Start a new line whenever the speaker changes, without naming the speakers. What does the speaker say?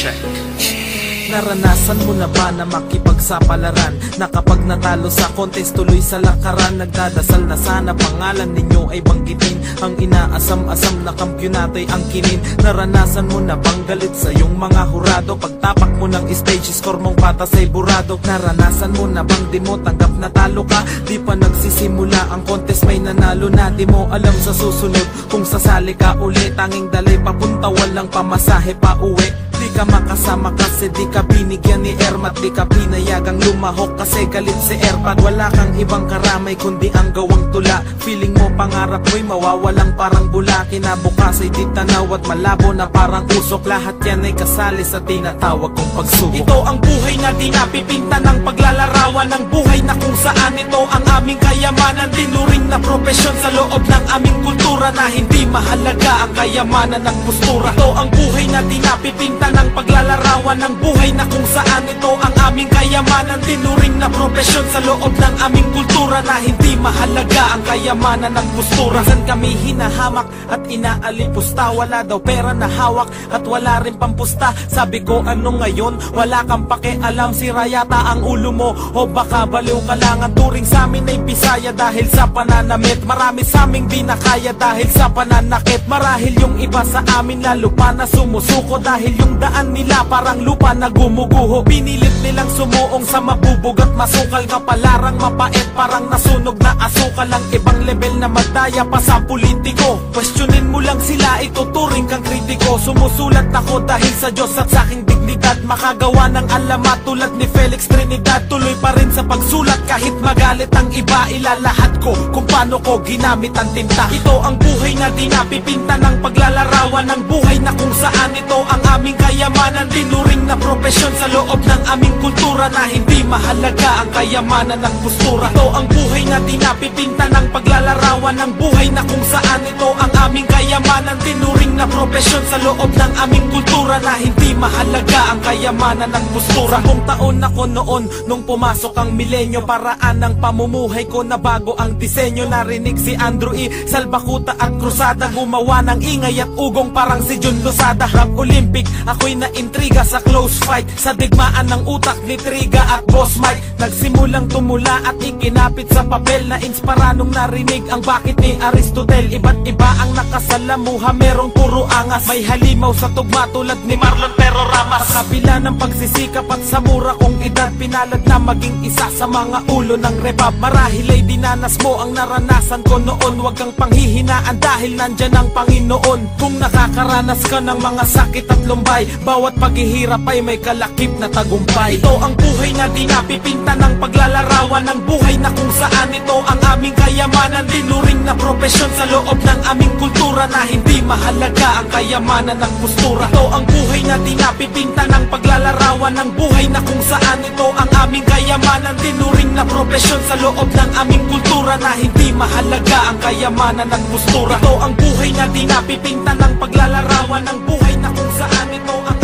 check.
Naranasan mo na ba na makipagsapalaran? Na kapag natalo sa contest tuloy sa lakaran, nagdadasal na sana pangalan ninyo ay banggitin. Ang inaasam-asam na kampyonato ay angkinin. Naranasan mo na bang galit sa iyong mga hurado? Pagtapak mo ng stage, score mong patas ay burado. Naranasan mo na bang di mo tanggap na talo ka? Di pa nagsisimula ang contest may nanalo na. Di mo alam sa susunod kung sasali ka uli. Tanging dalay papunta, walang pamasahe pa uwi. Di ka makasama kasi di ka binigyan ni Ermat. Di ka pinayagang lumahok kasi galit si Erpat. Wala kang ibang karamay kundi ang gawang tula. Feeling mo pangarap mo'y mawawalang parang bula. Kinabukas ay di tanaw at malabo na parang usok. Lahat yan ay kasali sa tinatawag kong pagsubok. Ito ang buhay na di napipinta ng paglalarawan. Ang buhay na kung saan ito ang aming kayamanan. Tinuring na propesyon sa loob ng aming kultura. Na hindi mahalaga ang kayamanan ng postura. Ito ang buhay na di napipinta ng paglalarawan. Ng buhay na kung saan ito ang aming kayamanan. Tinuring na propesyon sa loob ng aming kultura. Na hindi mahalaga ang kayamanan ng postura. Minsan kami hinahamak at inaalipusta. Wala daw pera na hawak at wala rin pampusta. Sabi ko ano ngayon? Wala kang pakialam. Sira yata ang ulo mo o baka baliw ka lang. Ang turing sa amin ay Bisaya dahil sa pananamit. Marami sa aming di na kaya dahil sa pananakit. Marahil yung iba sa amin lalo pa na sumusuko. Dahil yung daan nila parang lupa na gumuguho. Pinilit nilang sumuong sa mabubog at masukal. Kapalarang mapait parang nasunog na asukal. Ang ibang level na magdaya pa sa politiko. Questionin mo lang sila, ituturing kang kritiko. Sumusulat ako dahil sa Diyos at sa aking dignidad. Makagawa ng alamat tulad ni Felix Trinidad. Tuloy pa rin sa pagsulat kahit magalit ang iba. Ilalahat ko kung paano ko ginamit ang tinta. Ito ang buhay na di napipinta ng paglalarawan. Ang buhay na kung saan ito ang aming kayamanan. Tinuring na propesyon sa loob ng aming kultura. Na hindi mahalaga ang kayamanan ng postura. Ito ang buhay na di napipinta ng paglalarawan. Ang buhay na kung saan ito ang aming kayamanan. Tinuring na propesyon sa loob ng aming kultura. Na hindi mahalaga ang kayamanan ng postura. 10 taon ako noon nung pumasok ang milenyo. Paraan ng pamumuhay ko na bago ang disenyo. Narinig si Andrew E. Salbakuta at Cruzada. Gumawa ng ingay at ugong parang si John Lozada. Rap Olympic, ako'y naintriga sa close fight. Sa digmaan ng utak ni Triga at Boss Mike. Nagsimulang tumula at ikinapit sa papel. Na inspira nung narinig ang bakit ni Aristotle. Iba't iba ang nakasalamuha, merong puro angas. May halimaw sa tugma tulad ni Marlon Pero Ramas. Sa kabila ng pagsisikap at sa mura kong edad, pinalad na maging isa sa mga ulo ng rebab. Marahil ay dinanas mo ang naranasan ko noon. Huwag kang panghihinaan dahil nandyan ang Panginoon. Kung nakakaranas ka ng mga sakit at lumbay, bawat paghihirap ay may kalakip na tagumpay. Ito ang buhay na di napipinta ng paglalarawan. Ang buhay na kung saan ito ang aming kayamanan. Tinuring na propesyon sa loob ng aming kultura. Na hindi mahalaga ang kayamanan ng postura. Ito ang buhay na di napipinta ng paglalarawan. Ang buhay na kung saan ito ang aming kayamanan. Tinuring na propesyon sa loob ng aming kultura. Na hindi mahalaga ang kayamanan ng postura. Ito ang buhay na di napipinta ng paglalarawan. Ang buhay na kung saan ito ang